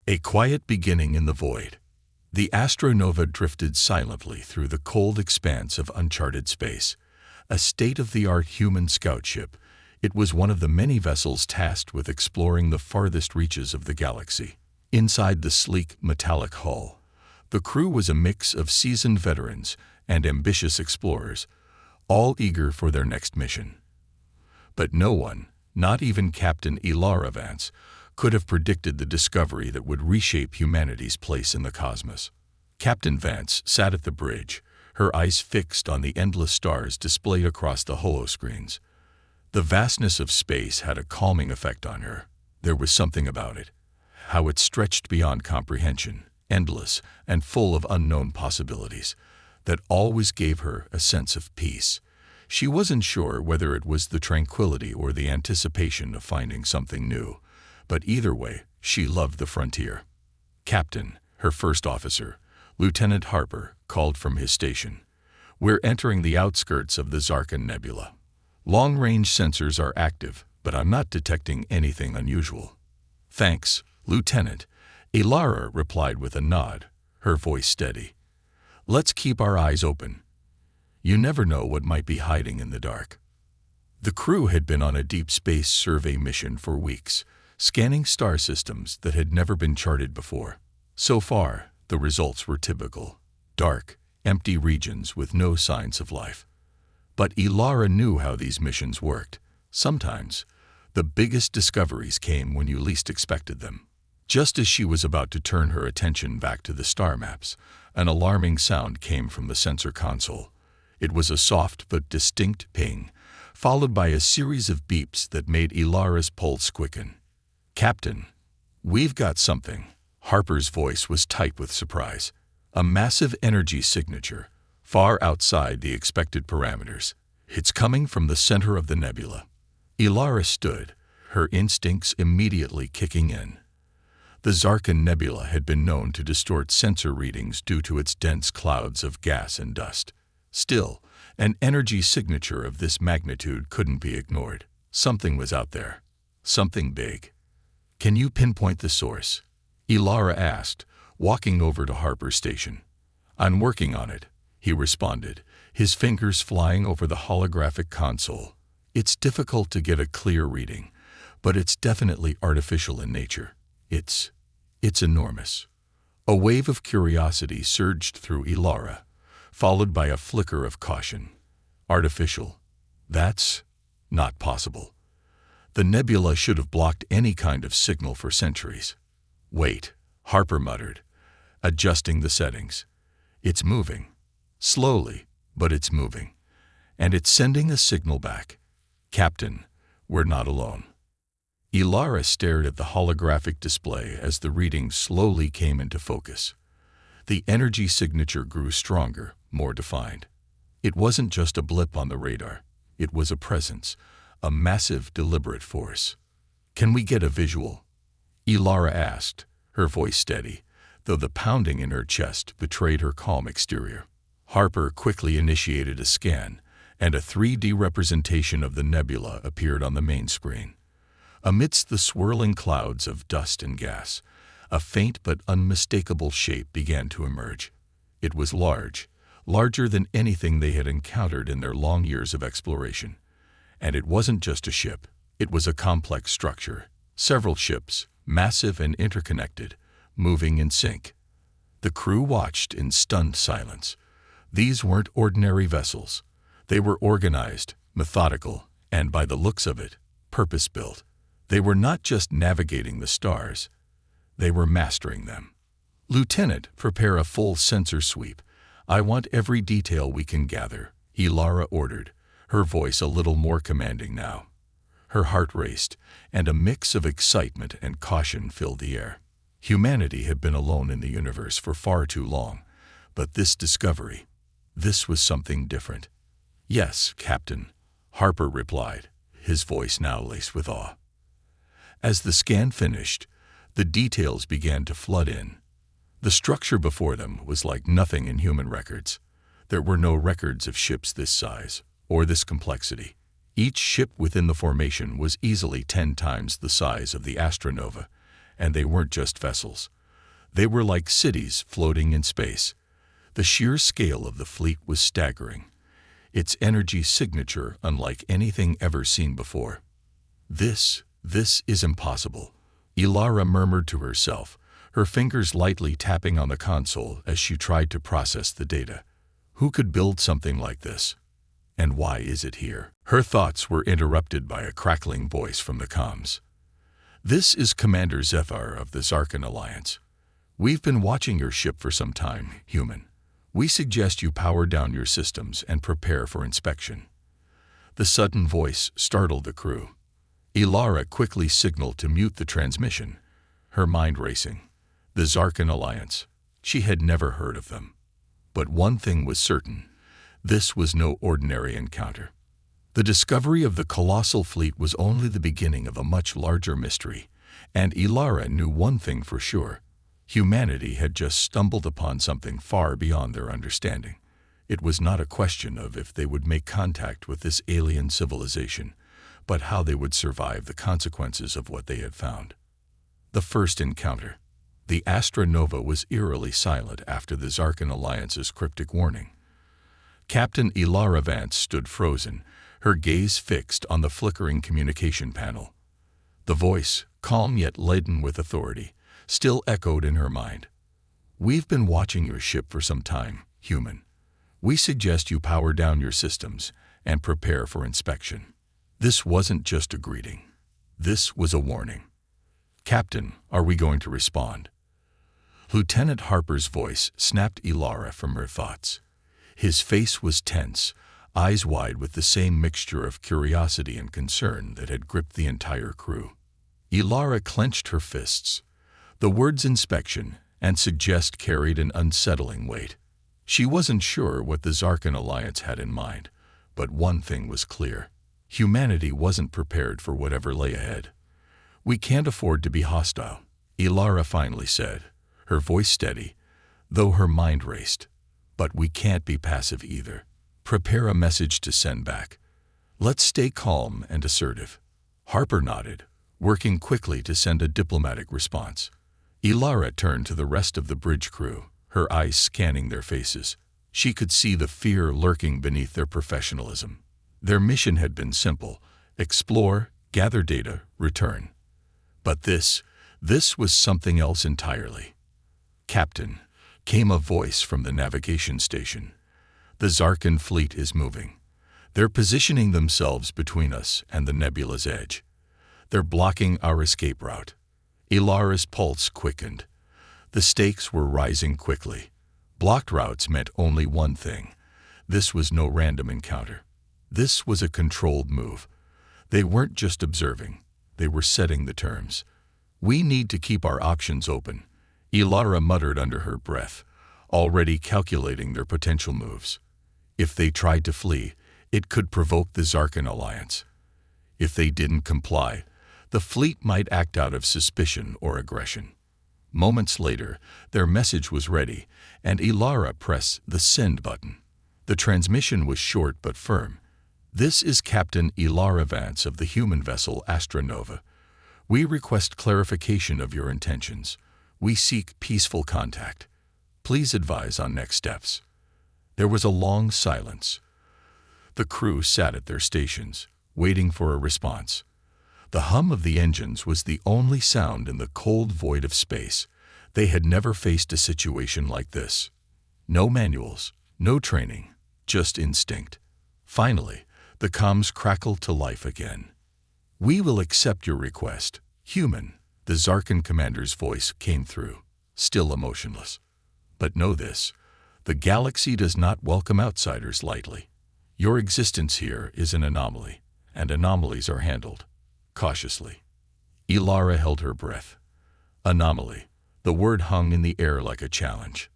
A quiet beginning in the void. The Astronova drifted silently through the cold expanse of uncharted space. A state-of-the-art human scout ship, it was one of the many vessels tasked with exploring the farthest reaches of the galaxy. Inside the sleek, metallic hull, the crew was a mix of seasoned veterans and ambitious explorers, all eager for their next mission. But no one, not even Captain Ilara Vance, could have predicted the discovery that would reshape humanity's place in the cosmos. Captain Vance sat at the bridge, her eyes fixed on the endless stars displayed across the holoscreens. The vastness of space had a calming effect on her. There was something about it, how it stretched beyond comprehension, endless and full of unknown possibilities, that always gave her a sense of peace. She wasn't sure whether it was the tranquility or the anticipation of finding something new, but either way, she loved the frontier. Captain, her first officer, Lieutenant Harper, called from his station. "We're entering the outskirts of the Zarkon Nebula. Long-range sensors are active, but I'm not detecting anything unusual." "Thanks, Lieutenant," Ilara replied with a nod, her voice steady. "Let's keep our eyes open. You never know what might be hiding in the dark." The crew had been on a deep space survey mission for weeks, scanning star systems that had never been charted before. So far, the results were typical: dark, empty regions with no signs of life. But Ilara knew how these missions worked. Sometimes, the biggest discoveries came when you least expected them. Just as she was about to turn her attention back to the star maps, an alarming sound came from the sensor console. It was a soft but distinct ping, followed by a series of beeps that made Ilara's pulse quicken. "Captain, we've got something." Harper's voice was tight with surprise. "A massive energy signature, far outside the expected parameters. It's coming from the center of the nebula." Ilara stood, her instincts immediately kicking in. The Zarkon Nebula had been known to distort sensor readings due to its dense clouds of gas and dust. Still, an energy signature of this magnitude couldn't be ignored. Something was out there. Something big. "Can you pinpoint the source?" Ilara asked, walking over to Harper's station. "I'm working on it," he responded, his fingers flying over the holographic console. "It's difficult to get a clear reading, but it's definitely artificial in nature. It's enormous." A wave of curiosity surged through Ilara, followed by a flicker of caution. Artificial? That's not possible. The nebula should have blocked any kind of signal for centuries. "Wait," Harper muttered, adjusting the settings. "It's moving. Slowly, but it's moving. And it's sending a signal back. Captain, we're not alone." Ilara stared at the holographic display as the readings slowly came into focus. The energy signature grew stronger, more defined. It wasn't just a blip on the radar. It was a presence, a massive, deliberate force. "Can we get a visual?" Ilara asked, her voice steady, though the pounding in her chest betrayed her calm exterior. Harper quickly initiated a scan, and a 3D representation of the nebula appeared on the main screen. Amidst the swirling clouds of dust and gas, a faint but unmistakable shape began to emerge. It was large, larger than anything they had encountered in their long years of exploration. And it wasn't just a ship. It was a complex structure. Several ships, massive and interconnected, moving in sync. The crew watched in stunned silence. These weren't ordinary vessels. They were organized, methodical, and by the looks of it, purpose-built. They were not just navigating the stars. They were mastering them. "Lieutenant, prepare a full sensor sweep. I want every detail we can gather," Ilara ordered, her voice a little more commanding now. Her heart raced, and a mix of excitement and caution filled the air. Humanity had been alone in the universe for far too long, but this discovery, this was something different. "Yes, Captain," Harper replied, his voice now laced with awe. As the scan finished, the details began to flood in. The structure before them was like nothing in human records. There were no records of ships this size, or this complexity. Each ship within the formation was easily 10 times the size of the Astronova, And they weren't just vessels. They were like cities floating in space. The sheer scale of the fleet was staggering, its energy signature unlike anything ever seen before. This is impossible, Ilara murmured to herself, her fingers lightly tapping on the console as she tried to process the data. Who could build something like this? And why is it here? Her thoughts were interrupted by a crackling voice from the comms. This is Commander Zephyr of the Zarkan Alliance. We've been watching your ship for some time, human. We suggest you power down your systems and prepare for inspection. The sudden voice startled the crew. Ilara quickly signaled to mute the transmission, her mind racing. The Zarkan Alliance. She had never heard of them. But one thing was certain. This was no ordinary encounter. The discovery of the colossal fleet was only the beginning of a much larger mystery, and Ilara knew one thing for sure. Humanity had just stumbled upon something far beyond their understanding. It was not a question of if they would make contact with this alien civilization, but how they would survive the consequences of what they had found. The first encounter. The Astronova was eerily silent after the Zarkan Alliance's cryptic warning. Captain Ilara Vance stood frozen, her gaze fixed on the flickering communication panel. The voice, calm yet laden with authority, still echoed in her mind. We've been watching your ship for some time, human. We suggest you power down your systems and prepare for inspection. This wasn't just a greeting. This was a warning. Captain, are we going to respond? Lieutenant Harper's voice snapped Ilara from her thoughts. His face was tense, eyes wide with the same mixture of curiosity and concern that had gripped the entire crew. Ilara clenched her fists. The words inspection and suggest carried an unsettling weight. She wasn't sure what the Zarkan Alliance had in mind, but one thing was clear. Humanity wasn't prepared for whatever lay ahead. We can't afford to be hostile, Ilara finally said, her voice steady, though her mind raced. But we can't be passive either. Prepare a message to send back. Let's stay calm and assertive. Harper nodded, working quickly to send a diplomatic response. Ilara turned to the rest of the bridge crew, her eyes scanning their faces. She could see the fear lurking beneath their professionalism. Their mission had been simple: explore, gather data, return. But this was something else entirely. Captain, came a voice from the navigation station. The Zarkan fleet is moving. They're positioning themselves between us and the nebula's edge. They're blocking our escape route. Ilara's pulse quickened. The stakes were rising quickly. Blocked routes meant only one thing. This was no random encounter. This was a controlled move. They weren't just observing. They were setting the terms. We need to keep our options open, Ilara muttered under her breath, already calculating their potential moves. If they tried to flee, it could provoke the Zarkan Alliance. If they didn't comply, the fleet might act out of suspicion or aggression. Moments later, their message was ready, and Ilara pressed the send button. The transmission was short but firm. This is Captain Ilara Vance of the human vessel Astronova. We request clarification of your intentions. We seek peaceful contact. Please advise on next steps. There was a long silence. The crew sat at their stations, waiting for a response. The hum of the engines was the only sound in the cold void of space. They had never faced a situation like this. No manuals, no training, just instinct. Finally, the comms crackled to life again. We will accept your request, human, the Zarkan commander's voice came through, still emotionless. But know this, the galaxy does not welcome outsiders lightly. Your existence here is an anomaly, and anomalies are handled cautiously. Ilara held her breath. Anomaly. The word hung in the air like a challenge.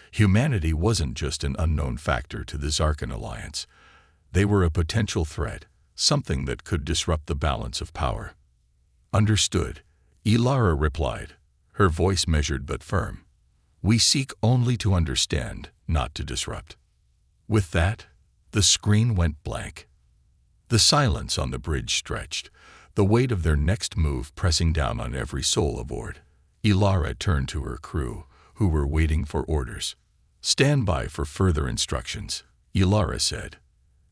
Humanity wasn't just an unknown factor to the Zarkan Alliance. They were a potential threat, something that could disrupt the balance of power. Understood, Ilara replied, her voice measured but firm. We seek only to understand, not to disrupt. With that, the screen went blank. The silence on the bridge stretched, the weight of their next move pressing down on every soul aboard. Ilara turned to her crew, who were waiting for orders. "Stand by for further instructions," Ilara said.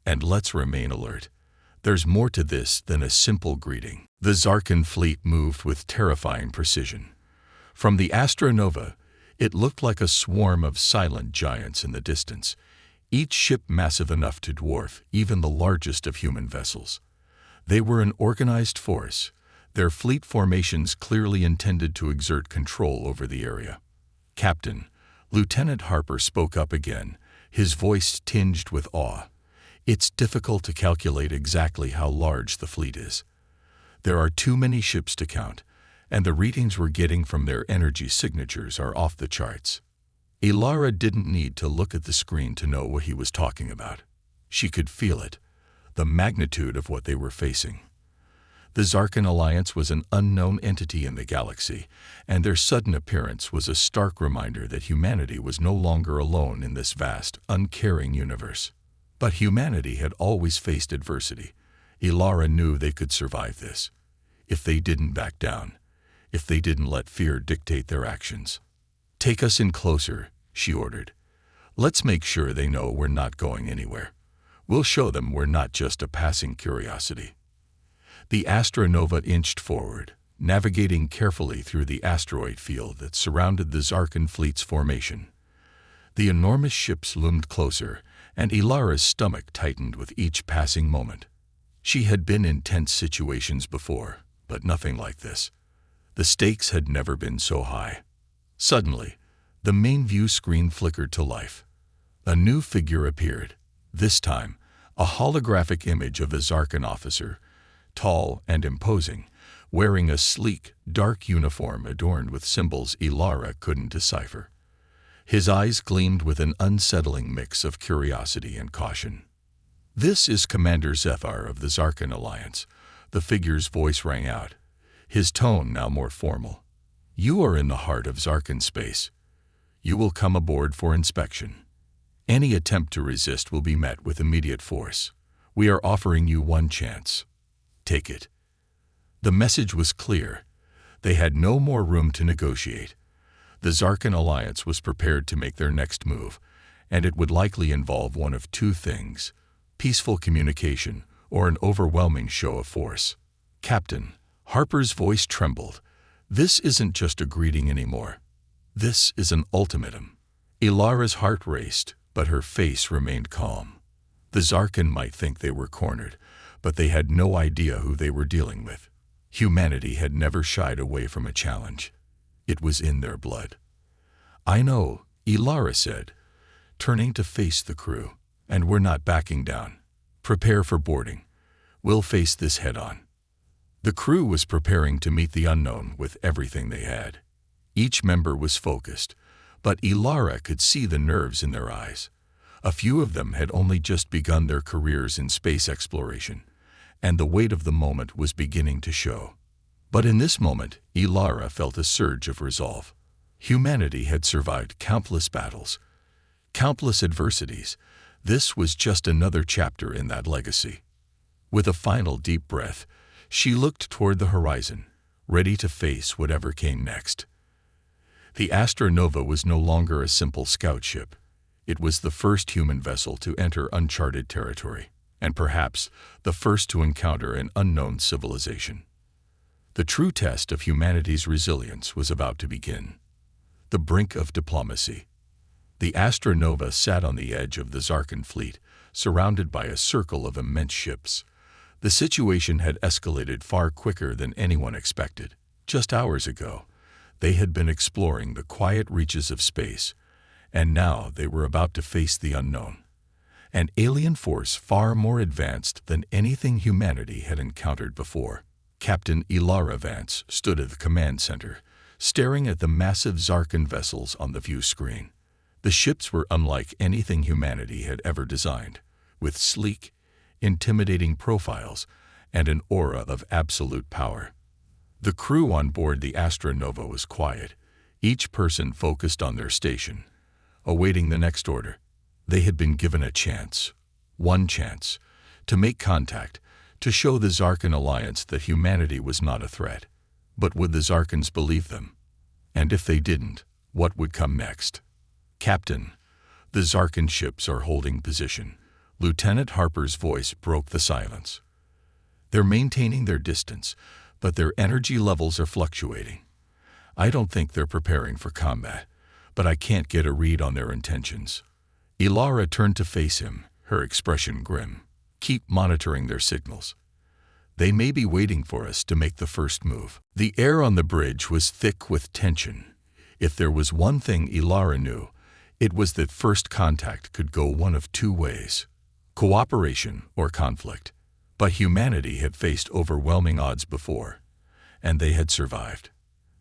"And let's remain alert. There's more to this than a simple greeting." The Zarkan fleet moved with terrifying precision. From the Astronova, it looked like a swarm of silent giants in the distance, each ship massive enough to dwarf even the largest of human vessels. They were an organized force, their fleet formations clearly intended to exert control over the area. "Captain," Lieutenant Harper spoke up again, his voice tinged with awe. "It's difficult to calculate exactly how large the fleet is. There are too many ships to count, and the readings we're getting from their energy signatures are off the charts." Ilara didn't need to look at the screen to know what he was talking about. She could feel it, the magnitude of what they were facing. The Zarkan Alliance was an unknown entity in the galaxy, and their sudden appearance was a stark reminder that humanity was no longer alone in this vast, uncaring universe. But humanity had always faced adversity. Ilara knew they could survive this, if they didn't back down, if they didn't let fear dictate their actions. "Take us in closer," she ordered. "Let's make sure they know we're not going anywhere. We'll show them we're not just a passing curiosity." The Astronova inched forward, navigating carefully through the asteroid field that surrounded the Zarkan fleet's formation. The enormous ships loomed closer, and Ilara's stomach tightened with each passing moment. She had been in tense situations before, but nothing like this. The stakes had never been so high. Suddenly, the main view screen flickered to life. A new figure appeared, this time a holographic image of a Zarkan officer, tall and imposing, wearing a sleek, dark uniform adorned with symbols Ilara couldn't decipher. His eyes gleamed with an unsettling mix of curiosity and caution. "This is Commander Zethar of the Zarkan Alliance," the figure's voice rang out, his tone now more formal. "You are in the heart of Zarkan space. You will come aboard for inspection. Any attempt to resist will be met with immediate force. We are offering you one chance. Take it." The message was clear. They had no more room to negotiate. The Zarkan Alliance was prepared to make their next move, and it would likely involve one of two things: peaceful communication or an overwhelming show of force. "Captain," Harper's voice trembled, "this isn't just a greeting anymore. This is an ultimatum." Ilara's heart raced, but her face remained calm. The Zarkan might think they were cornered, but they had no idea who they were dealing with. Humanity had never shied away from a challenge. It was in their blood. "I know," Ilara said, turning to face the crew, "and we're not backing down. Prepare for boarding. We'll face this head-on." The crew was preparing to meet the unknown with everything they had. Each member was focused, but Ilara could see the nerves in their eyes. A few of them had only just begun their careers in space exploration, and the weight of the moment was beginning to show. But in this moment, Ilara felt a surge of resolve. Humanity had survived countless battles, countless adversities. This was just another chapter in that legacy. With a final deep breath, she looked toward the horizon, ready to face whatever came next. The Astronova was no longer a simple scout ship. It was the first human vessel to enter uncharted territory, and perhaps the first to encounter an unknown civilization. The true test of humanity's resilience was about to begin. The brink of diplomacy. The Astronova sat on the edge of the Zarkan fleet, surrounded by a circle of immense ships. The situation had escalated far quicker than anyone expected. Just hours ago, they had been exploring the quiet reaches of space, and now they were about to face the unknown. An alien force far more advanced than anything humanity had encountered before. Captain Ilara Vance stood at the command center, staring at the massive Zarkan vessels on the view screen. The ships were unlike anything humanity had ever designed, with sleek, intimidating profiles and an aura of absolute power. The crew on board the Astronova was quiet, each person focused on their station, awaiting the next order. They had been given a chance, one chance, to make contact, to show the Zarkan Alliance that humanity was not a threat. But would the Zarkans believe them? And if they didn't, what would come next? "Captain, the Zarkan ships are holding position." Lieutenant Harper's voice broke the silence. "They're maintaining their distance, but their energy levels are fluctuating. I don't think they're preparing for combat, but I can't get a read on their intentions." Ilara turned to face him, her expression grim. "Keep monitoring their signals. They may be waiting for us to make the first move." The air on the bridge was thick with tension. If there was one thing Ilara knew, it was that first contact could go one of two ways: cooperation or conflict. But humanity had faced overwhelming odds before, and they had survived.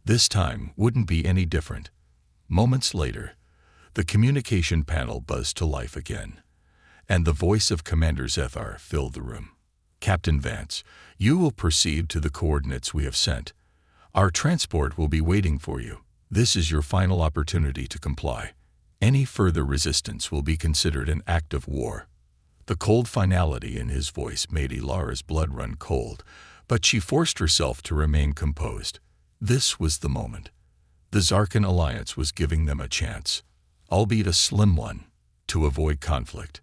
This time wouldn't be any different. Moments later, the communication panel buzzed to life again, and the voice of Commander Zethar filled the room. "Captain Vance, you will proceed to the coordinates we have sent. Our transport will be waiting for you. This is your final opportunity to comply. Any further resistance will be considered an act of war." The cold finality in his voice made Ilara's blood run cold, but she forced herself to remain composed. This was the moment. The Zarkan Alliance was giving them a chance, albeit a slim one, to avoid conflict.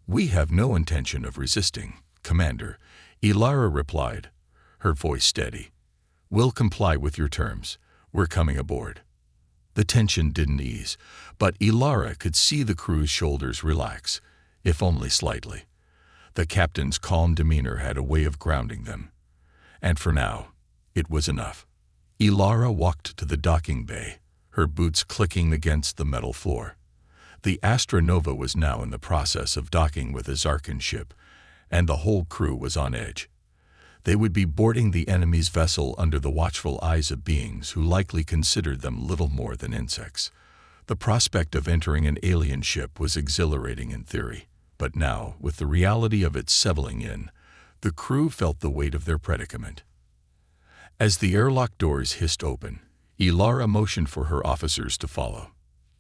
"We have no intention of resisting, Commander," Ilara replied, her voice steady. "We'll comply with your terms. We're coming aboard." The tension didn't ease, but Ilara could see the crew's shoulders relax, if only slightly. The captain's calm demeanor had a way of grounding them. And for now, it was enough. Ilara walked to the docking bay, her boots clicking against the metal floor. The Astra Nova was now in the process of docking with a Zarkan ship, and the whole crew was on edge. They would be boarding the enemy's vessel under the watchful eyes of beings who likely considered them little more than insects. The prospect of entering an alien ship was exhilarating in theory, but now, with the reality of it settling in, the crew felt the weight of their predicament. As the airlock doors hissed open, Ilara motioned for her officers to follow.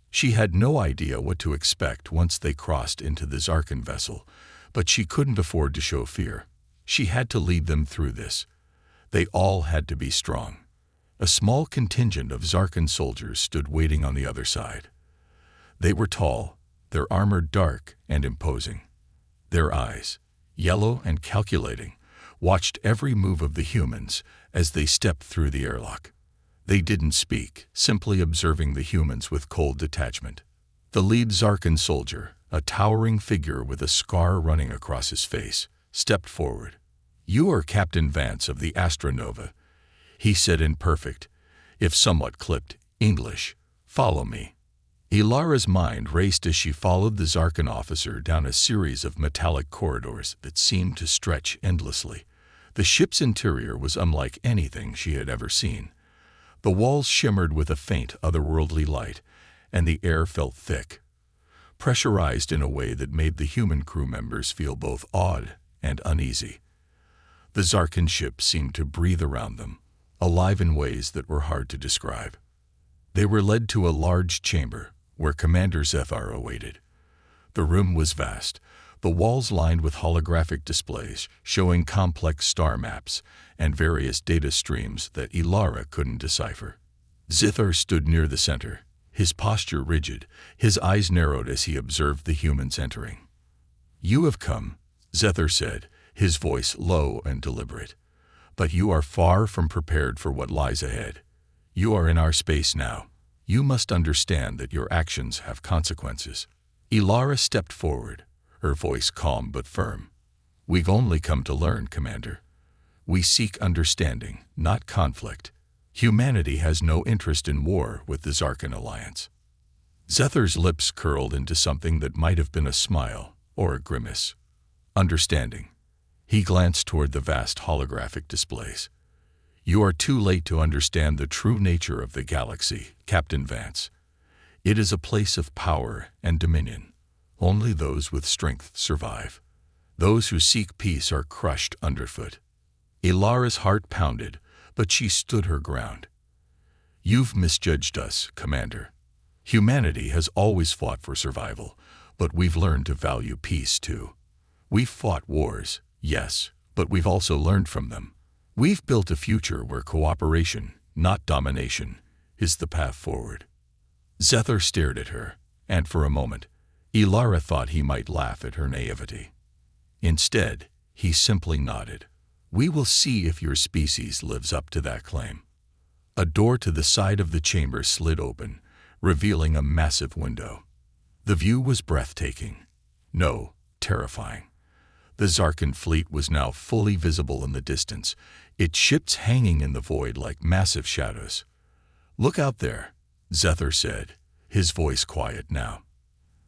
She had no idea what to expect once they crossed into the Zarkan vessel, but she couldn't afford to show fear. She had to lead them through this. They all had to be strong. A small contingent of Zarkan soldiers stood waiting on the other side. They were tall, their armor dark and imposing. Their eyes, yellow and calculating, watched every move of the humans as they stepped through the airlock. They didn't speak, simply observing the humans with cold detachment. The lead Zarkan soldier, a towering figure with a scar running across his face, stepped forward. "You are Captain Vance of the Astra Nova," he said in perfect, if somewhat clipped, English. "Follow me." Ilara's mind raced as she followed the Zarkan officer down a series of metallic corridors that seemed to stretch endlessly. The ship's interior was unlike anything she had ever seen. The walls shimmered with a faint, otherworldly light, and the air felt thick, pressurized in a way that made the human crew members feel both awed and uneasy. The Zarkan ship seemed to breathe around them, alive in ways that were hard to describe. They were led to a large chamber where Commander Zethar awaited. The room was vast, the walls lined with holographic displays showing complex star maps and various data streams that Ilara couldn't decipher. Zethar stood near the center, his posture rigid, his eyes narrowed as he observed the humans entering. "You have come," Zethar said, his voice low and deliberate. "But you are far from prepared for what lies ahead. You are in our space now. You must understand that your actions have consequences." Ilara stepped forward, her voice calm but firm. "We've only come to learn, Commander. We seek understanding, not conflict. Humanity has no interest in war with the Zarkan Alliance." Zethar's lips curled into something that might have been a smile or a grimace. "Understanding." He glanced toward the vast holographic displays. "You are too late to understand the true nature of the galaxy, Captain Vance. It is a place of power and dominion. Only those with strength survive. Those who seek peace are crushed underfoot." Ilara's heart pounded, but she stood her ground. "You've misjudged us, Commander. Humanity has always fought for survival, but we've learned to value peace too. We've fought wars, yes, but we've also learned from them. We've built a future where cooperation, not domination, is the path forward." Zethar stared at her, and for a moment, Ilara thought he might laugh at her naivety. Instead, he simply nodded. "We will see if your species lives up to that claim." A door to the side of the chamber slid open, revealing a massive window. The view was breathtaking. No, terrifying. The Zarkan fleet was now fully visible in the distance, its ships hanging in the void like massive shadows. "Look out there," Zethar said, his voice quiet now.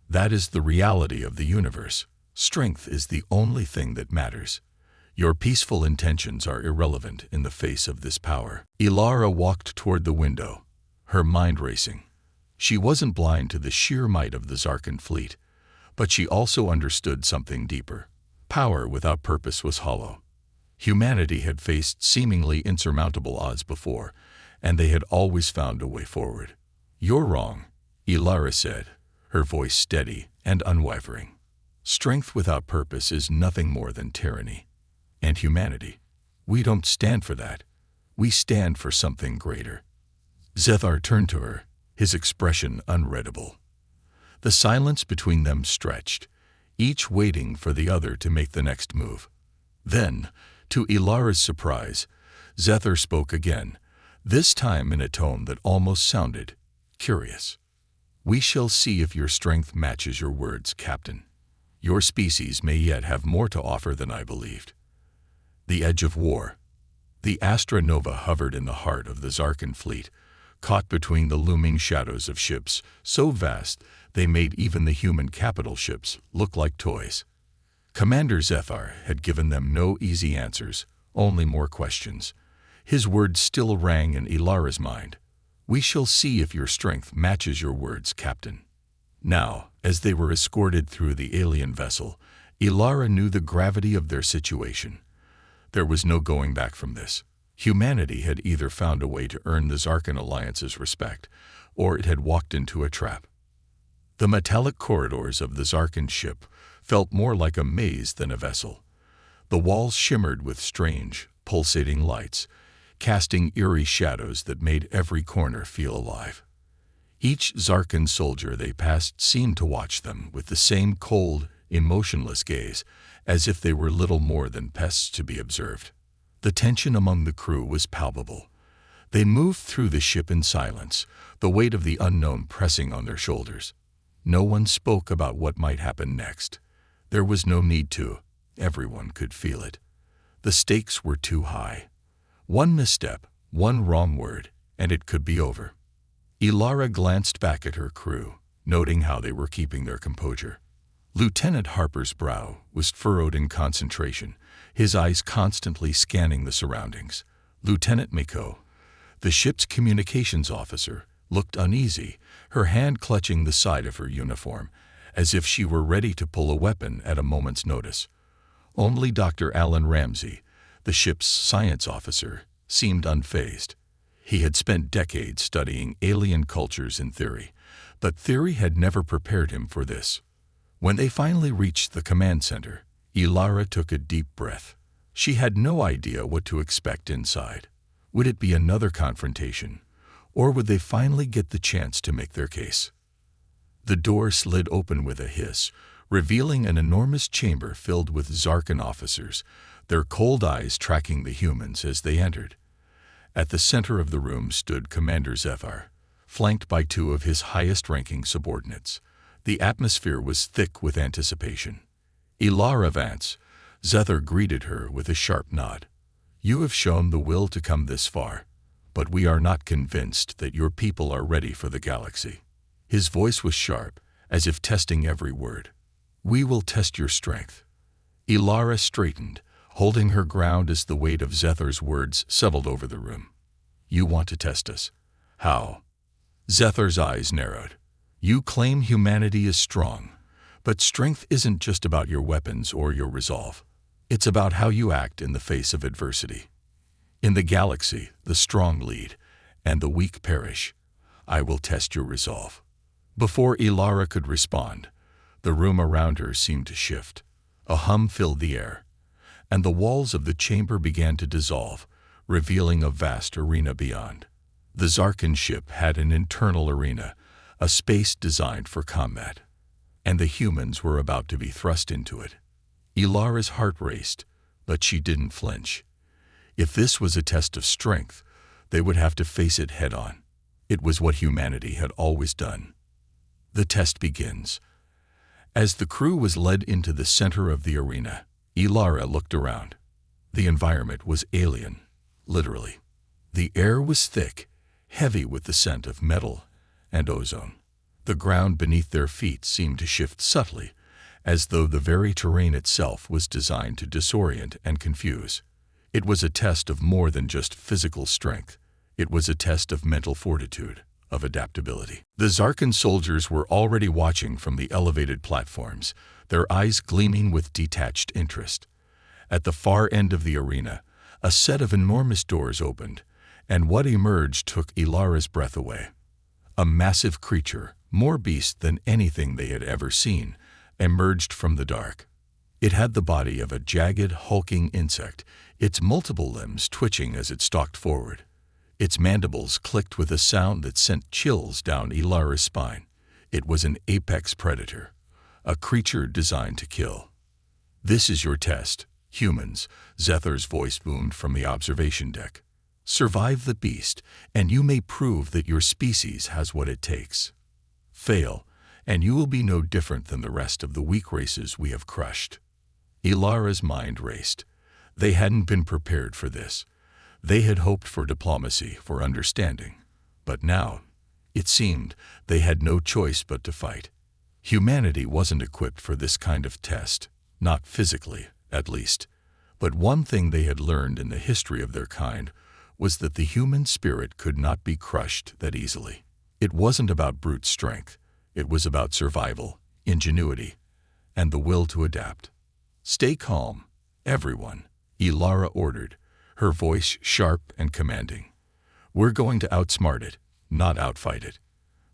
"That is the reality of the universe. Strength is the only thing that matters. Your peaceful intentions are irrelevant in the face of this power." Ilara walked toward the window, her mind racing. She wasn't blind to the sheer might of the Zarkan fleet, but she also understood something deeper. Power without purpose was hollow. Humanity had faced seemingly insurmountable odds before, and they had always found a way forward. "You're wrong," Ilara said, her voice steady and unwavering. "Strength without purpose is nothing more than tyranny. And humanity, we don't stand for that. We stand for something greater." Zethar turned to her, his expression unreadable. The silence between them stretched, each waiting for the other to make the next move. Then, to Ilara's surprise, Zethar spoke again, this time in a tone that almost sounded curious. "We shall see if your strength matches your words, Captain. Your species may yet have more to offer than I believed." The edge of war. The Astra Nova hovered in the heart of the Zarkan fleet, caught between the looming shadows of ships so vast they made even the human capital ships look like toys. Commander Zethar had given them no easy answers, only more questions. His words still rang in Ilara's mind. "We shall see if your strength matches your words, Captain." Now, as they were escorted through the alien vessel, Ilara knew the gravity of their situation. There was no going back from this. Humanity had either found a way to earn the Zarkan Alliance's respect, or it had walked into a trap. The metallic corridors of the Zarkan ship felt more like a maze than a vessel. The walls shimmered with strange, pulsating lights, casting eerie shadows that made every corner feel alive. Each Zarkan soldier they passed seemed to watch them with the same cold, emotionless gaze, as if they were little more than pests to be observed. The tension among the crew was palpable. They moved through the ship in silence, the weight of the unknown pressing on their shoulders. No one spoke about what might happen next. There was no need to. Everyone could feel it. The stakes were too high. One misstep, one wrong word, and it could be over. Ilara glanced back at her crew, noting how they were keeping their composure. Lieutenant Harper's brow was furrowed in concentration, his eyes constantly scanning the surroundings. Lieutenant Miko, the ship's communications officer, looked uneasy, her hand clutching the side of her uniform, as if she were ready to pull a weapon at a moment's notice. Only Dr. Alan Ramsey, the ship's science officer, seemed unfazed. He had spent decades studying alien cultures in theory, but theory had never prepared him for this. When they finally reached the command center, Ilara took a deep breath. She had no idea what to expect inside. Would it be another confrontation, or would they finally get the chance to make their case? The door slid open with a hiss, revealing an enormous chamber filled with Zarkan officers, their cold eyes tracking the humans as they entered. At the center of the room stood Commander Zethar, flanked by two of his highest-ranking subordinates. The atmosphere was thick with anticipation. "Ilara Vance," Zethar greeted her with a sharp nod. "You have shown the will to come this far, but we are not convinced that your people are ready for the galaxy." His voice was sharp, as if testing every word. "We will test your strength." Ilara straightened, holding her ground as the weight of Zethar's words settled over the room. "You want to test us? How?" Zethar's eyes narrowed. "You claim humanity is strong, but strength isn't just about your weapons or your resolve. It's about how you act in the face of adversity. In the galaxy, the strong lead, and the weak perish. I will test your resolve." Before Ilara could respond, the room around her seemed to shift. A hum filled the air. and the walls of the chamber began to dissolve, revealing a vast arena beyond. The Zarkan ship had an internal arena, a space designed for combat, and the humans were about to be thrust into it. Ilara's heart raced, but she didn't flinch. If this was a test of strength, they would have to face it head-on. It was what humanity had always done. The test begins. As the crew was led into the center of the arena, Ilara looked around. The environment was alien, literally. The air was thick, heavy with the scent of metal and ozone. The ground beneath their feet seemed to shift subtly, as though the very terrain itself was designed to disorient and confuse. It was a test of more than just physical strength. It was a test of mental fortitude, of adaptability. The Zarkan soldiers were already watching from the elevated platforms, their eyes gleaming with detached interest. At the far end of the arena, a set of enormous doors opened, and what emerged took Ilara's breath away. A massive creature, more beast than anything they had ever seen, emerged from the dark. It had the body of a jagged, hulking insect, its multiple limbs twitching as it stalked forward. Its mandibles clicked with a sound that sent chills down Ilara's spine. It was an apex predator, a creature designed to kill. "This is your test, humans," Zethar's voice boomed from the observation deck. "Survive the beast, and you may prove that your species has what it takes. Fail, and you will be no different than the rest of the weak races we have crushed." Ilara's mind raced. They hadn't been prepared for this. They had hoped for diplomacy, for understanding. But now, it seemed, they had no choice but to fight. Humanity wasn't equipped for this kind of test, not physically, at least. But one thing they had learned in the history of their kind was that the human spirit could not be crushed that easily. It wasn't about brute strength. It was about survival, ingenuity, and the will to adapt. "Stay calm, everyone," Ilara ordered, her voice sharp and commanding. "We're going to outsmart it, not outfight it.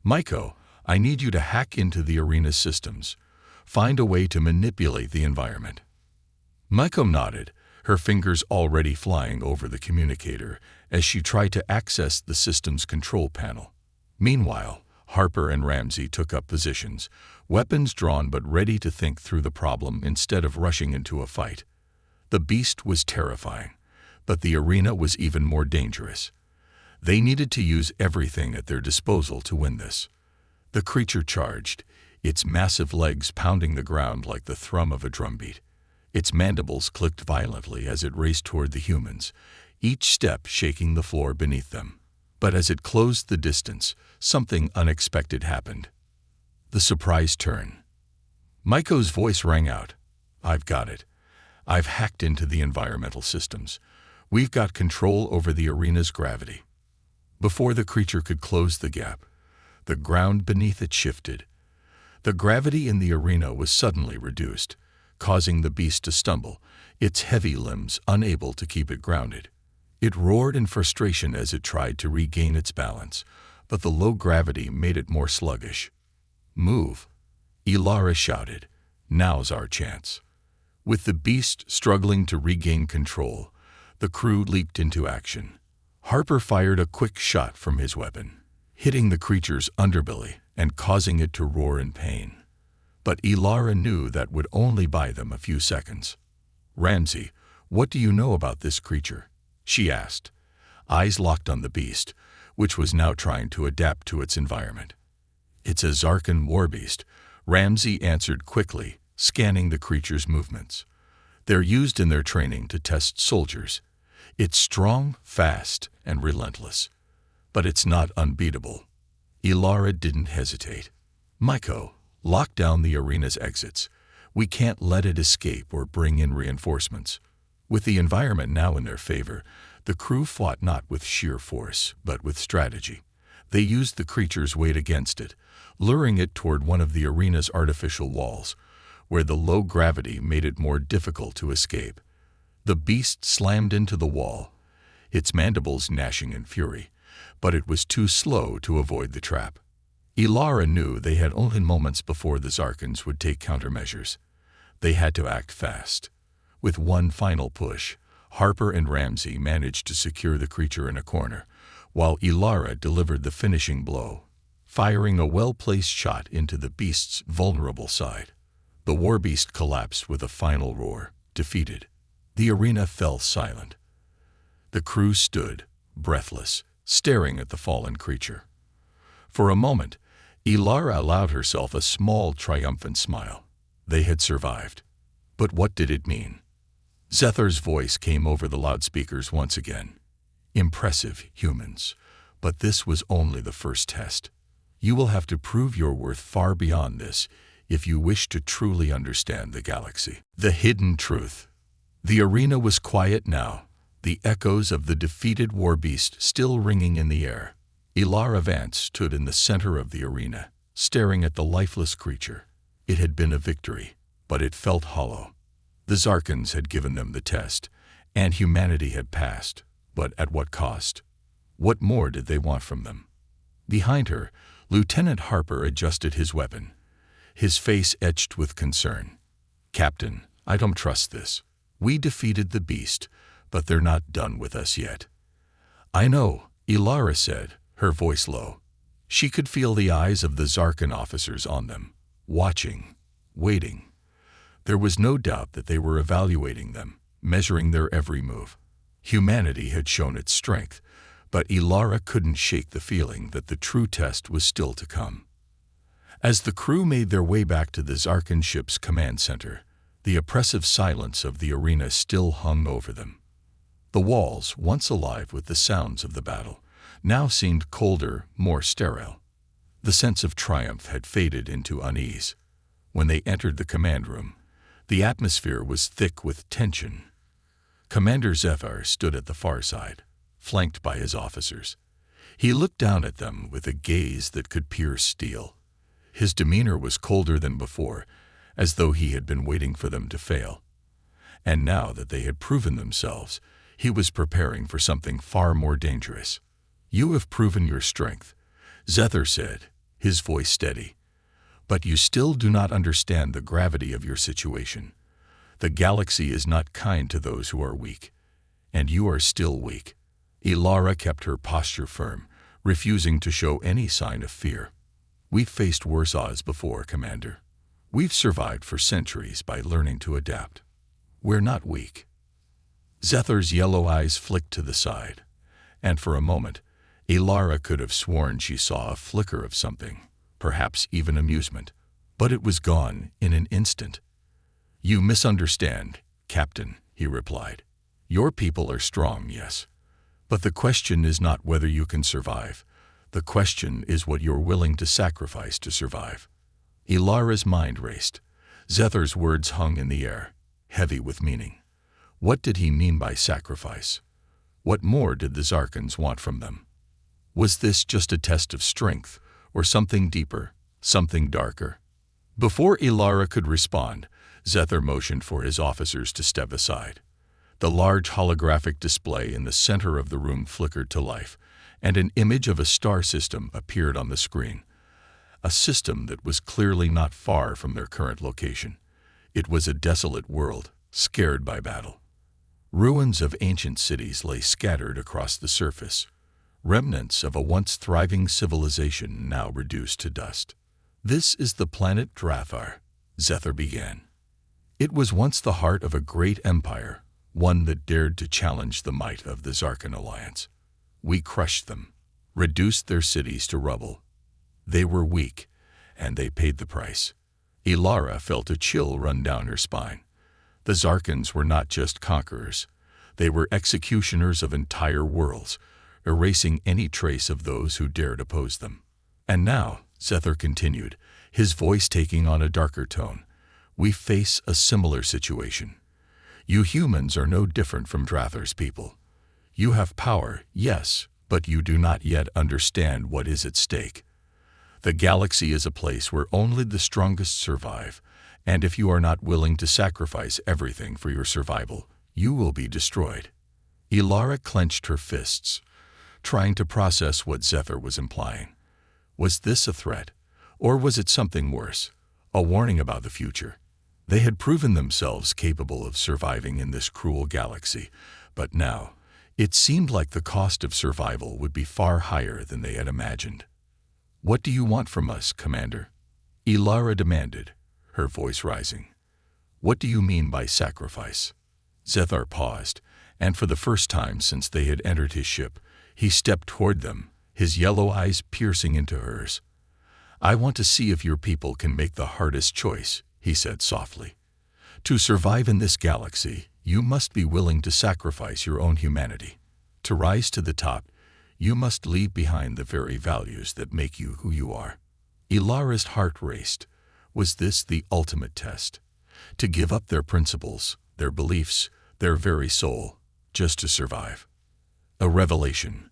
Maiko, I need you to hack into the arena's systems. Find a way to manipulate the environment." Maiko nodded, her fingers already flying over the communicator as she tried to access the system's control panel. Meanwhile, Harper and Ramsey took up positions, weapons drawn but ready to think through the problem instead of rushing into a fight. The beast was terrifying, but the arena was even more dangerous. They needed to use everything at their disposal to win this. The creature charged, its massive legs pounding the ground like the thrum of a drumbeat. Its mandibles clicked violently as it raced toward the humans, each step shaking the floor beneath them. But as it closed the distance, something unexpected happened. The surprise turn. Maiko's voice rang out. "I've got it. I've hacked into the environmental systems. We've got control over the arena's gravity." Before the creature could close the gap, the ground beneath it shifted. The gravity in the arena was suddenly reduced, causing the beast to stumble, its heavy limbs unable to keep it grounded. It roared in frustration as it tried to regain its balance, but the low gravity made it more sluggish. "Move," Ilara shouted. "Now's our chance." With the beast struggling to regain control, the crew leaped into action. Harper fired a quick shot from his weapon, hitting the creature's underbelly and causing it to roar in pain. But Ilara knew that would only buy them a few seconds. "Ramsey, what do you know about this creature?" she asked, eyes locked on the beast, which was now trying to adapt to its environment. "It's a Zarkan warbeast," Ramsey answered quickly, scanning the creature's movements. "They're used in their training to test soldiers. It's strong, fast, and relentless. But it's not unbeatable." Ilara didn't hesitate. "Maiko, lock down the arena's exits. We can't let it escape or bring in reinforcements." With the environment now in their favor, the crew fought not with sheer force, but with strategy. They used the creature's weight against it, luring it toward one of the arena's artificial walls, where the low gravity made it more difficult to escape. The beast slammed into the wall, its mandibles gnashing in fury, but it was too slow to avoid the trap. Ilara knew they had only moments before the Zarkans would take countermeasures. They had to act fast. With one final push, Harper and Ramsey managed to secure the creature in a corner, while Ilara delivered the finishing blow, firing a well-placed shot into the beast's vulnerable side. The war beast collapsed with a final roar, defeated. The arena fell silent. The crew stood, breathless, staring at the fallen creature. For a moment, Ilara allowed herself a small, triumphant smile. They had survived. But what did it mean? Zethar's voice came over the loudspeakers once again. Impressive, humans. But this was only the first test. You will have to prove your worth far beyond this if you wish to truly understand the galaxy. The hidden truth. The arena was quiet now, the echoes of the defeated war beast still ringing in the air. Ilara Vance stood in the center of the arena, staring at the lifeless creature. It had been a victory, but it felt hollow. The Zarkans had given them the test, and humanity had passed, but at what cost? What more did they want from them? Behind her, Lieutenant Harper adjusted his weapon, his face etched with concern. Captain, I don't trust this. We defeated the beast, but they're not done with us yet. I know, Ilara said, her voice low. She could feel the eyes of the Zarkan officers on them, watching, waiting. There was no doubt that they were evaluating them, measuring their every move. Humanity had shown its strength, but Ilara couldn't shake the feeling that the true test was still to come. As the crew made their way back to the Zarkan ship's command center, the oppressive silence of the arena still hung over them. The walls, once alive with the sounds of the battle, now seemed colder, more sterile. The sense of triumph had faded into unease. When they entered the command room, the atmosphere was thick with tension. Commander Zethar stood at the far side, flanked by his officers. He looked down at them with a gaze that could pierce steel. His demeanor was colder than before, as though he had been waiting for them to fail. And now that they had proven themselves, he was preparing for something far more dangerous. You have proven your strength, Zethar said, his voice steady. But you still do not understand the gravity of your situation. The galaxy is not kind to those who are weak, and you are still weak. Ilara kept her posture firm, refusing to show any sign of fear. We've faced worse odds before, Commander. We've survived for centuries by learning to adapt. We're not weak. Zethar's yellow eyes flicked to the side, and for a moment, Ilara could have sworn she saw a flicker of something, perhaps even amusement, but it was gone in an instant. You misunderstand, Captain, he replied. Your people are strong, yes, but the question is not whether you can survive. The question is what you're willing to sacrifice to survive. Ilara's mind raced. Zethar's words hung in the air, heavy with meaning. What did he mean by sacrifice? What more did the Zarkans want from them? Was this just a test of strength, or something deeper, something darker? Before Ilara could respond, Zethar motioned for his officers to step aside. The large holographic display in the center of the room flickered to life, and an image of a star system appeared on the screen. A system that was clearly not far from their current location. It was a desolate world, scared by battle. Ruins of ancient cities lay scattered across the surface, remnants of a once thriving civilization now reduced to dust. This is the planet Drathar, Zethar began. It was once the heart of a great empire, one that dared to challenge the might of the Zarkan Alliance. We crushed them, reduced their cities to rubble. They were weak, and they paid the price. Ilara felt a chill run down her spine. The Zarkans were not just conquerors. They were executioners of entire worlds, erasing any trace of those who dared oppose them. And now, Zethar continued, his voice taking on a darker tone, we face a similar situation. You humans are no different from Drathar's people. You have power, yes, but you do not yet understand what is at stake. The galaxy is a place where only the strongest survive, and if you are not willing to sacrifice everything for your survival, you will be destroyed. Ilara clenched her fists, trying to process what Zethar was implying. Was this a threat, or was it something worse, a warning about the future? They had proven themselves capable of surviving in this cruel galaxy, but now, it seemed like the cost of survival would be far higher than they had imagined. "What do you want from us, Commander?" Ilara demanded, her voice rising. "What do you mean by sacrifice?" Zethar paused, and for the first time since they had entered his ship, he stepped toward them, his yellow eyes piercing into hers. "I want to see if your people can make the hardest choice," he said softly. "To survive in this galaxy, you must be willing to sacrifice your own humanity. To rise to the top, you must leave behind the very values that make you who you are." Ilara's heart raced. Was this the ultimate test? To give up their principles, their beliefs, their very soul, just to survive? A revelation.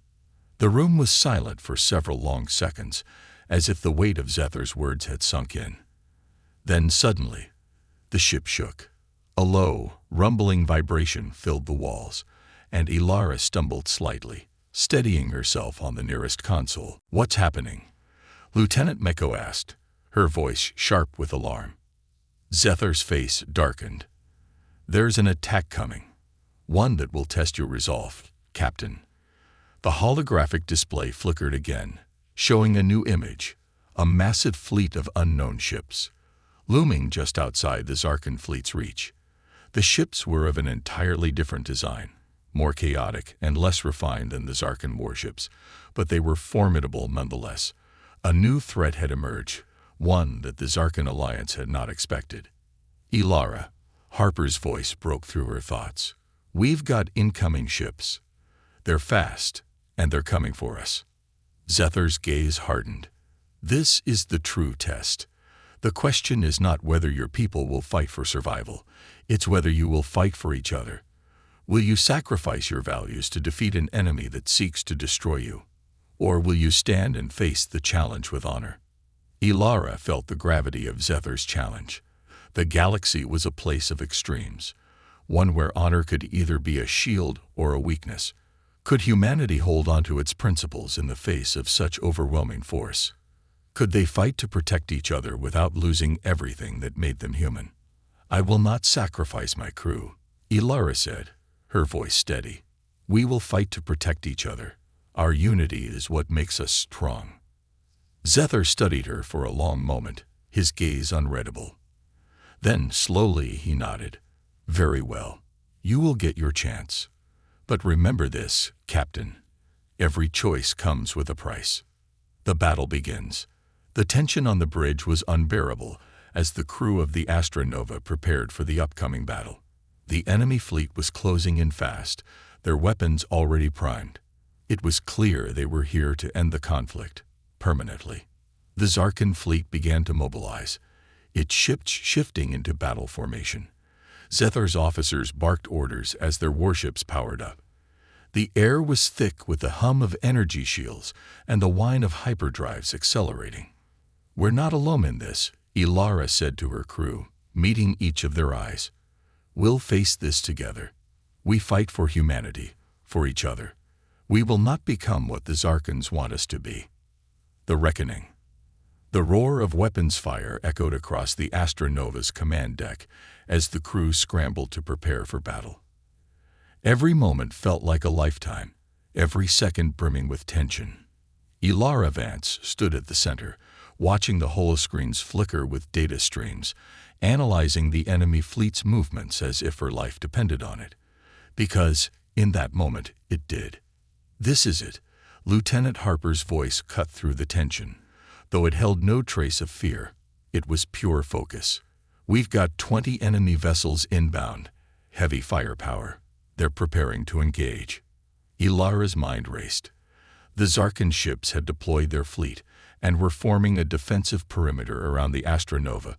The room was silent for several long seconds, as if the weight of Zethar's words had sunk in. Then suddenly, the ship shook. A low, rumbling vibration filled the walls, and Ilara stumbled slightly, steadying herself on the nearest console. "What's happening?" Lieutenant Meko asked, her voice sharp with alarm. Zethar's face darkened. "There's an attack coming. One that will test your resolve, Captain." The holographic display flickered again, showing a new image, a massive fleet of unknown ships, looming just outside the Zarkan fleet's reach. The ships were of an entirely different design, more chaotic and less refined than the Zarkan warships, but they were formidable nonetheless. A new threat had emerged, one that the Zarkan alliance had not expected. "Ilara," Harper's voice broke through her thoughts. "We've got incoming ships. They're fast, and they're coming for us." Zethar's gaze hardened. "This is the true test. The question is not whether your people will fight for survival. It's whether you will fight for each other. Will you sacrifice your values to defeat an enemy that seeks to destroy you? Or will you stand and face the challenge with honor?" Ilara felt the gravity of Zethar's challenge. The galaxy was a place of extremes, one where honor could either be a shield or a weakness. Could humanity hold on to its principles in the face of such overwhelming force? Could they fight to protect each other without losing everything that made them human? "I will not sacrifice my crew," Ilara said, her voice steady. "We will fight to protect each other. Our unity is what makes us strong." Zethar studied her for a long moment, his gaze unreadable. Then, slowly, he nodded. "Very well. You will get your chance. But remember this, Captain. Every choice comes with a price." The battle begins. The tension on the bridge was unbearable as the crew of the Astronova prepared for the upcoming battle. The enemy fleet was closing in fast, their weapons already primed. It was clear they were here to end the conflict, permanently. The Zarkan fleet began to mobilize, its ships shifting into battle formation. Zethar's officers barked orders as their warships powered up. The air was thick with the hum of energy shields and the whine of hyperdrives accelerating. "We're not alone in this," Ilara said to her crew, meeting each of their eyes. "We'll face this together. We fight for humanity, for each other. We will not become what the Zarkans want us to be." The reckoning. The roar of weapons fire echoed across the Astronova's command deck as the crew scrambled to prepare for battle. Every moment felt like a lifetime, every second brimming with tension. Ilara Vance stood at the center, watching the holoscreens flicker with data streams, analyzing the enemy fleet's movements as if her life depended on it. Because, in that moment, it did. "This is it," Lieutenant Harper's voice cut through the tension. Though it held no trace of fear, it was pure focus. "We've got 20 enemy vessels inbound, heavy firepower. They're preparing to engage." Ilara's mind raced. The Zarkan ships had deployed their fleet and were forming a defensive perimeter around the Astronova,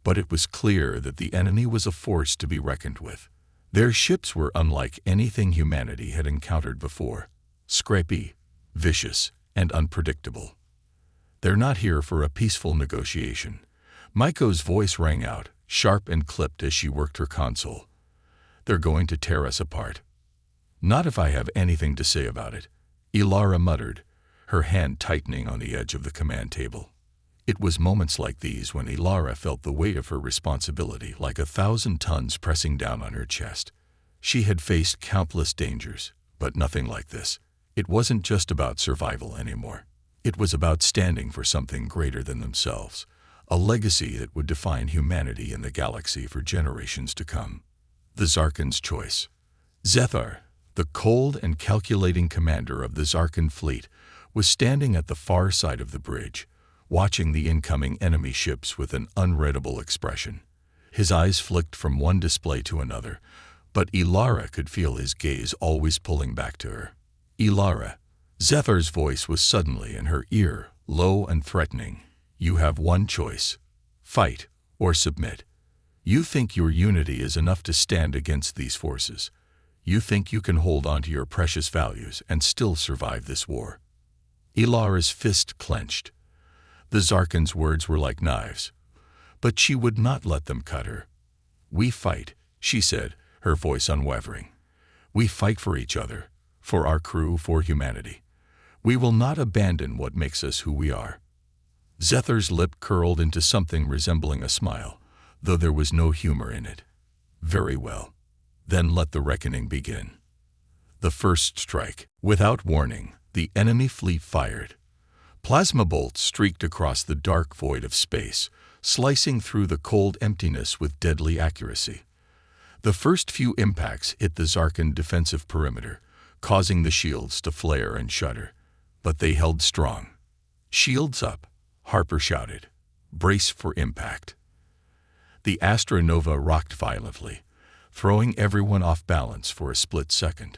but it was clear that the enemy was a force to be reckoned with. Their ships were unlike anything humanity had encountered before, scrappy, vicious, and unpredictable. "They're not here for a peaceful negotiation." Maiko's voice rang out, sharp and clipped as she worked her console. "They're going to tear us apart." "Not if I have anything to say about it," Ilara muttered, her hand tightening on the edge of the command table. It was moments like these when Ilara felt the weight of her responsibility like 1,000 tons pressing down on her chest. She had faced countless dangers, but nothing like this. It wasn't just about survival anymore. It was about standing for something greater than themselves, a legacy that would define humanity in the galaxy for generations to come. The Zarkan's choice. Zethar, the cold and calculating commander of the Zarkan fleet, was standing at the far side of the bridge, watching the incoming enemy ships with an unreadable expression. His eyes flicked from one display to another, but Ilara could feel his gaze always pulling back to her. Ilara. Zethar's voice was suddenly in her ear, low and threatening. You have one choice. Fight or submit. You think your unity is enough to stand against these forces. You think you can hold on to your precious values and still survive this war. Ilara's fist clenched. The Zarkan's words were like knives, but she would not let them cut her. We fight, she said, her voice unwavering. We fight for each other, for our crew, for humanity. We will not abandon what makes us who we are. Zethar's lip curled into something resembling a smile, though there was no humor in it. Very well. Then let the reckoning begin. The first strike. Without warning, the enemy fleet fired. Plasma bolts streaked across the dark void of space, slicing through the cold emptiness with deadly accuracy. The first few impacts hit the Zarkan defensive perimeter, causing the shields to flare and shudder. But they held strong. Shields up, Harper shouted. Brace for impact. The Astronova rocked violently, throwing everyone off balance for a split second.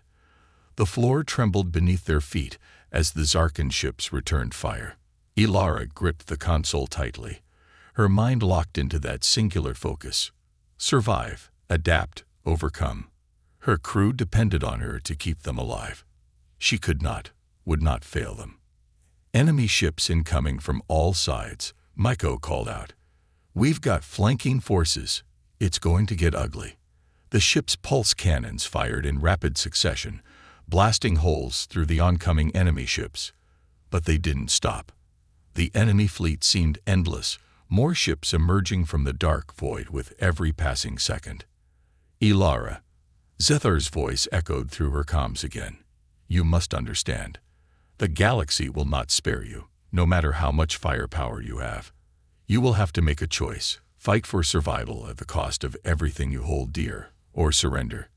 The floor trembled beneath their feet as the Zarkan ships returned fire. Ilara gripped the console tightly, her mind locked into that singular focus. Survive, adapt, overcome. Her crew depended on her to keep them alive. She would not fail them. Enemy ships incoming from all sides, Maiko called out. We've got flanking forces. It's going to get ugly. The ship's pulse cannons fired in rapid succession, blasting holes through the oncoming enemy ships. But they didn't stop. The enemy fleet seemed endless, more ships emerging from the dark void with every passing second. Ilara. Zethar's voice echoed through her comms again. You must understand. The galaxy will not spare you, no matter how much firepower you have. You will have to make a choice, fight for survival at the cost of everything you hold dear, or surrender.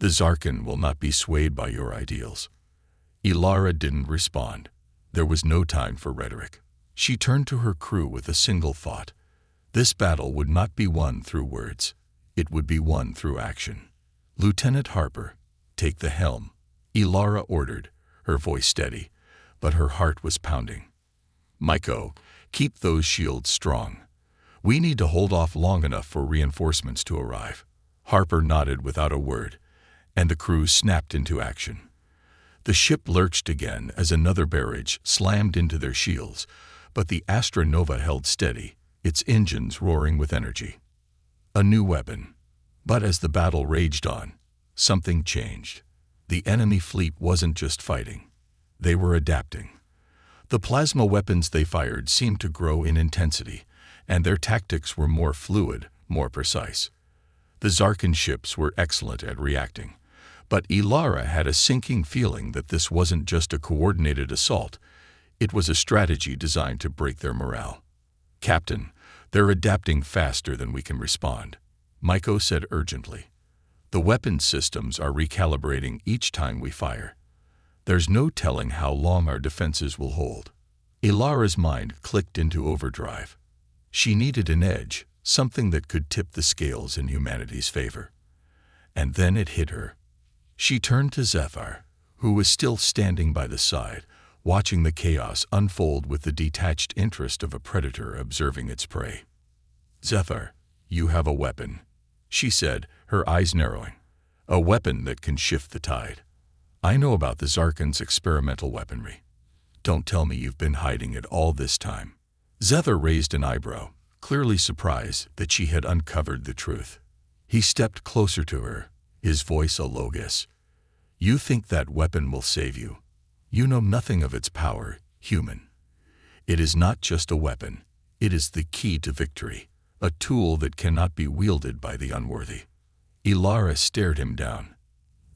The Zarkan will not be swayed by your ideals. Ilara didn't respond. There was no time for rhetoric. She turned to her crew with a single thought. This battle would not be won through words. It would be won through action. Lieutenant Harper, take the helm, Ilara ordered, her voice steady, but her heart was pounding. Maiko, keep those shields strong. We need to hold off long enough for reinforcements to arrive. Harper nodded without a word, and the crew snapped into action. The ship lurched again as another barrage slammed into their shields, but the Astronova held steady, its engines roaring with energy. A new weapon. But as the battle raged on, something changed. The enemy fleet wasn't just fighting. They were adapting. The plasma weapons they fired seemed to grow in intensity, and their tactics were more fluid, more precise. The Zarkan ships were excellent at reacting, but Ilara had a sinking feeling that this wasn't just a coordinated assault. It was a strategy designed to break their morale. Captain, they're adapting faster than we can respond, Maiko said urgently. The weapon systems are recalibrating each time we fire. There's no telling how long our defenses will hold. Ilara's mind clicked into overdrive. She needed an edge, something that could tip the scales in humanity's favor. And then it hit her. She turned to Zethar, who was still standing by the side, watching the chaos unfold with the detached interest of a predator observing its prey. Zethar, you have a weapon, she said, her eyes narrowing. A weapon that can shift the tide. I know about the Zarkan's experimental weaponry. Don't tell me you've been hiding it all this time. Zethar raised an eyebrow, clearly surprised that she had uncovered the truth. He stepped closer to her, his voice a low hiss. You think that weapon will save you. You know nothing of its power, human. It is not just a weapon. It is the key to victory, a tool that cannot be wielded by the unworthy. Ilara stared him down.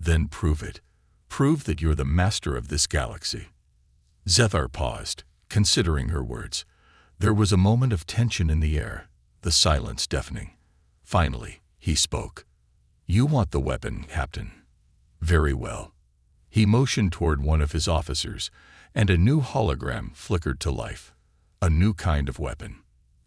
Then prove it. Prove that you're the master of this galaxy. Zethar paused, considering her words. There was a moment of tension in the air, the silence deafening. Finally, he spoke. You want the weapon, Captain. Very well. He motioned toward one of his officers, and a new hologram flickered to life. A new kind of weapon.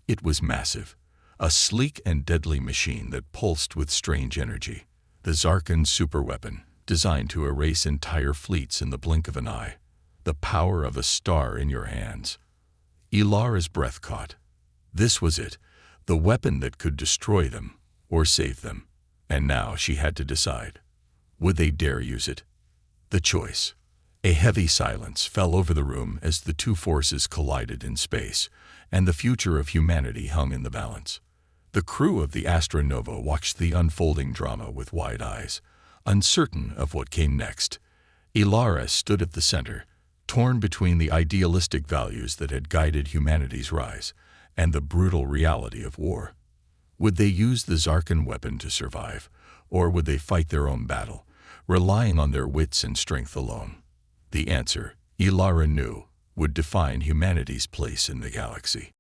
It was massive, a sleek and deadly machine that pulsed with strange energy. The Zarkan superweapon, designed to erase entire fleets in the blink of an eye. The power of a star in your hands. Ilara's breath caught. This was it, the weapon that could destroy them or save them. And now she had to decide. Would they dare use it? The choice. A heavy silence fell over the room as the two forces collided in space, and the future of humanity hung in the balance. The crew of the Astra Nova watched the unfolding drama with wide eyes, uncertain of what came next. Ilara stood at the center, torn between the idealistic values that had guided humanity's rise and the brutal reality of war. Would they use the Zarkan weapon to survive, or would they fight their own battle, relying on their wits and strength alone? The answer, Ilara knew, would define humanity's place in the galaxy.